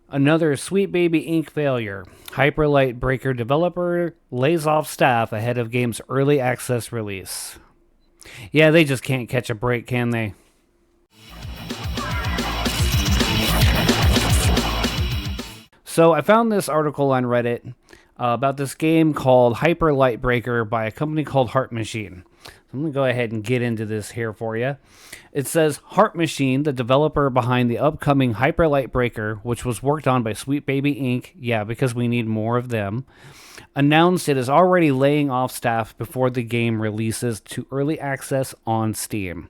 Another Sweet Baby Inc. failure. Hyperlightbreaker developer lays off staff ahead of game's early access release. Yeah, they just can't catch a break, can they? So I found this article on Reddit about this game called Hyperlightbreaker by a company called Heart Machine. I'm going to go ahead and get into this here for you. It says Heart Machine, the developer behind the upcoming Hyperlightbreaker, which was worked on by SweetBaby Inc. Yeah, because we need more of them, announced it is already laying off staff before the game releases to early access on Steam.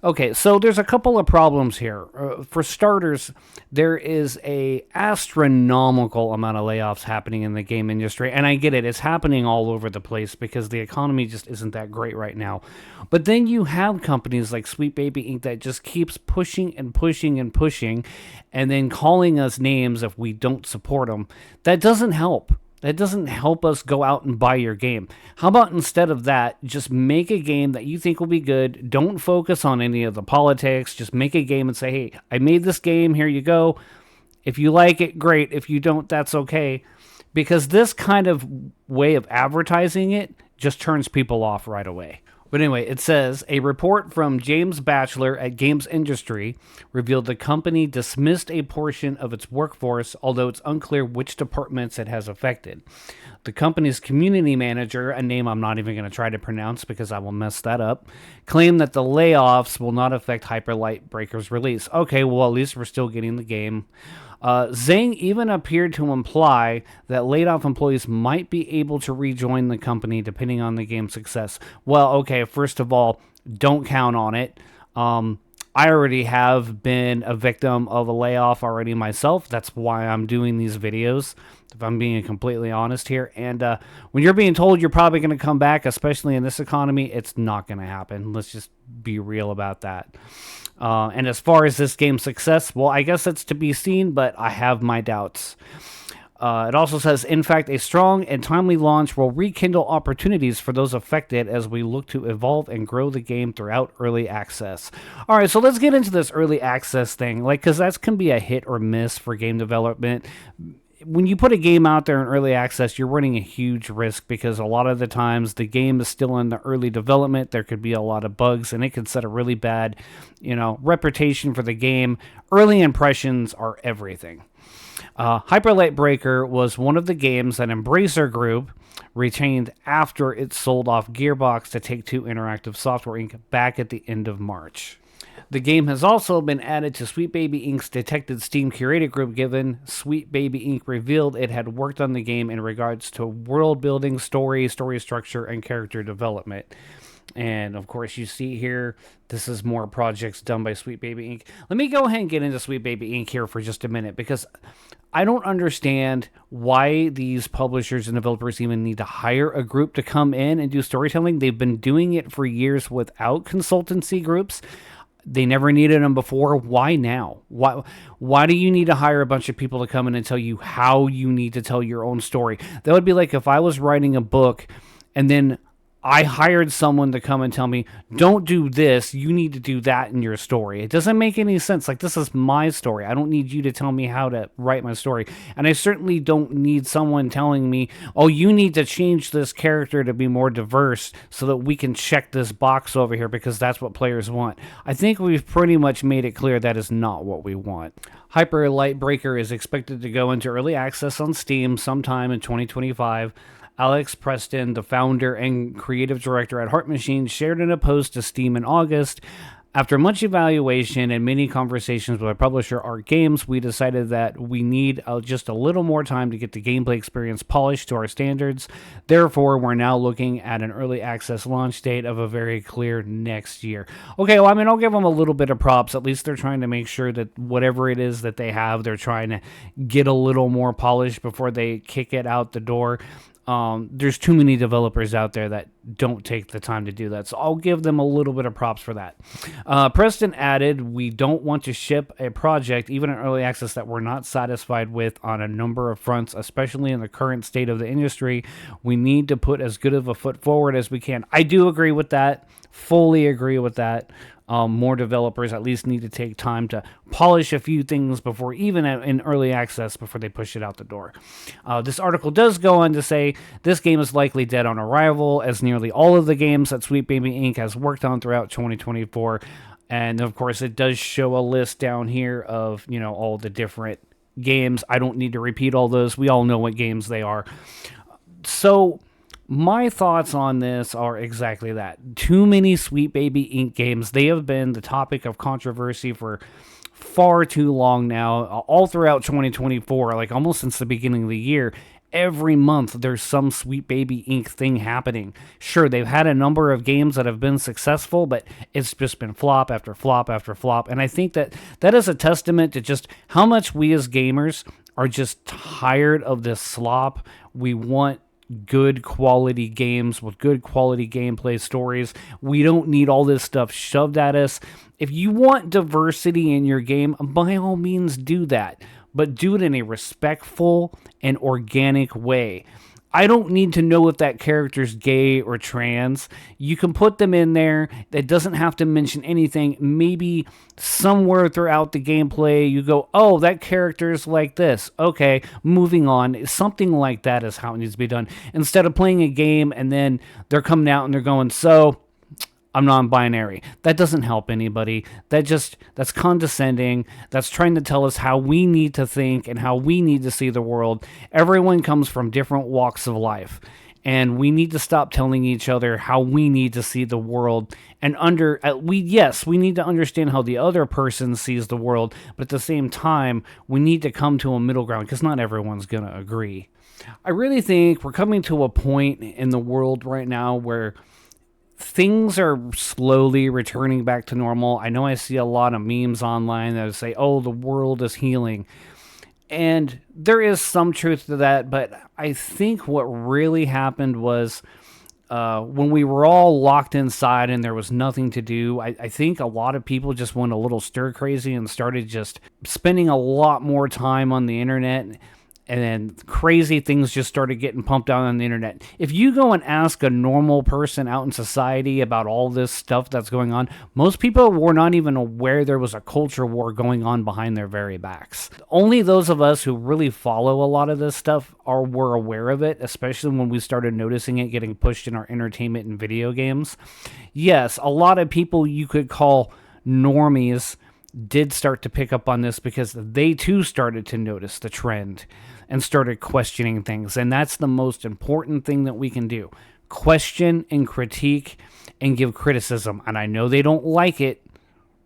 Okay, so there's a couple of problems here. For starters, there is a astronomical amount of layoffs happening in the game industry, and I get it. It's happening all over the place because the economy just isn't that great right now. But then you have companies like Sweet Baby Inc. that just keeps pushing and pushing and pushing, and then calling us names if we don't support them. That doesn't help. That doesn't help us go out and buy your game. How about instead of that, just make a game that you think will be good. Don't focus on any of the politics. Just make a game and say, hey, I made this game. Here you go. If you like it, great. If you don't, that's okay. Because this kind of way of advertising it just turns people off right away. But anyway, it says, a report from James Batchelor at Games Industry revealed the company dismissed a portion of its workforce, although it's unclear which departments it has affected. The company's community manager, a name I'm not even going to try to pronounce because I will mess that up, claimed that the layoffs will not affect Hyperlightbreaker's release. Okay, well, at least we're still getting the game. Zhang even appeared to imply that laid off employees might be able to rejoin the company depending on the game's success. Well, okay, first of all, don't count on it. I already have been a victim of a layoff already myself. That's why I'm doing these videos, if I'm being completely honest here. And when you're being told you're probably going to come back, especially in this economy, it's not going to happen. Let's just be real about that. And as far as this game's success, well, I guess it's to be seen, but I have my doubts. It also says, in fact, a strong and timely launch will rekindle opportunities for those affected as we look to evolve and grow the game throughout early access. All right, so let's get into this early access thing, because that can be a hit or miss for game development. When you put a game out there in early access, you're running a huge risk because a lot of the times the game is still in the early development. There could be a lot of bugs, and it could set a really bad, reputation for the game. Early impressions are everything. Hyperlightbreaker was one of the games that Embracer Group retained after it sold off Gearbox to Take-Two Interactive Software Inc. back at the end of March. The game has also been added to Sweet Baby Inc.'s detected Steam curated group, given Sweet Baby Inc. revealed it had worked on the game in regards to world building, story structure, and character development. And of course, you see here, this is more projects done by Sweet Baby Inc. Let me go ahead and get into Sweet Baby Inc. here for just a minute, because I don't understand why these publishers and developers even need to hire a group to come in and do storytelling. They've been doing it for years without consultancy groups. They never needed them before. Why now? Why do you need to hire a bunch of people to come in and tell you how you need to tell your own story? That would be like if I was writing a book and then I hired someone to come and tell me, don't do this, you need to do that in your story. It doesn't make any sense. Like, this is my story. I don't need you to tell me how to write my story. And I certainly don't need someone telling me, oh, you need to change this character to be more diverse so that we can check this box over here because that's what players want. I think we've pretty much made it clear that is not what we want. Hyperlightbreaker is expected to go into early access on Steam sometime in 2025. Alex Preston, the founder and creative director at Heart Machine, shared in a post to Steam in August. After much evaluation and many conversations with our publisher, Art Games, we decided that we need just a little more time to get the gameplay experience polished to our standards. Therefore, we're now looking at an early access launch date of a very clear next year. Okay, well, I'll give them a little bit of props. At least they're trying to make sure that whatever it is that they have, they're trying to get a little more polished before they kick it out the door. There's too many developers out there that don't take the time to do that. So I'll give them a little bit of props for that. Preston added, we don't want to ship a project, even in early access, that we're not satisfied with on a number of fronts, especially in the current state of the industry. We need to put as good of a foot forward as we can. I do agree with that. Fully agree with that. more developers at least need to take time to polish a few things before, even in early access, before they push it out the door. This article does go on to say this game is likely dead on arrival, as nearly all of the games that Sweet Baby Inc. has worked on throughout 2024. And of course, it does show a list down here of, all the different games. I don't need to repeat all those. We all know what games they are. So my thoughts on this are exactly that. Too many Sweet Baby Inc. games. They have been the topic of controversy for far too long now, all throughout 2024, like almost since the beginning of the year. Every month there's some Sweet Baby Inc. thing happening. Sure, they've had a number of games that have been successful, but it's just been flop after flop after flop. And I think that is a testament to just how much we as gamers are just tired of this slop. We want good quality games with good quality gameplay stories. We don't need all this stuff shoved at us. If you want diversity in your game, by all means do that, but do it in a respectful and organic way. I don't need to know if that character's gay or trans. You can put them in there. That doesn't have to mention anything. Maybe somewhere throughout the gameplay you go, oh, that character's like this. Okay, moving on. Something like that is how it needs to be done. Instead of playing a game and then they're coming out and they're going, so I'm non-binary. That doesn't help anybody. That's condescending. That's trying to tell us how we need to think and how we need to see the world. Everyone comes from different walks of life, and we need to stop telling each other how we need to see the world. And we need to understand how the other person sees the world, but at the same time, we need to come to a middle ground because not everyone's going to agree. I really think we're coming to a point in the world right now where things are slowly returning back to normal. I know I see a lot of memes online that say, oh, the world is healing. And there is some truth to that, but I think what really happened was when we were all locked inside and there was nothing to do, I think a lot of people just went a little stir crazy and started just spending a lot more time on the internet. And then crazy things just started getting pumped out on the internet. If you go and ask a normal person out in society about all this stuff that's going on, most people were not even aware there was a culture war going on behind their very backs. Only those of us who really follow a lot of this stuff were aware of it, especially when we started noticing it getting pushed in our entertainment and video games. Yes, a lot of people you could call normies did start to pick up on this because they too started to notice the trend and started questioning things. And that's the most important thing that we can do. Question and critique and give criticism. And I know they don't like it,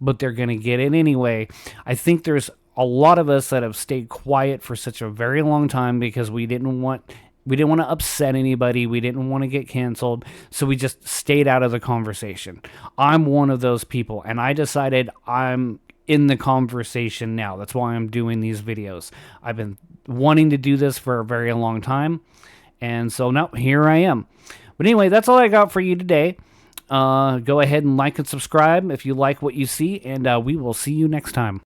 but they're going to get it anyway. I think there's a lot of us that have stayed quiet for such a very long time because we didn't want to upset anybody. We didn't want to get canceled. So we just stayed out of the conversation. I'm one of those people, and I decided I'm in the conversation now. That's why I'm doing these videos. I've been wanting to do this for a very long time, and so now here I am. But anyway, that's all I got for you today. Go ahead and like and subscribe if you like what you see, and we will see you next time.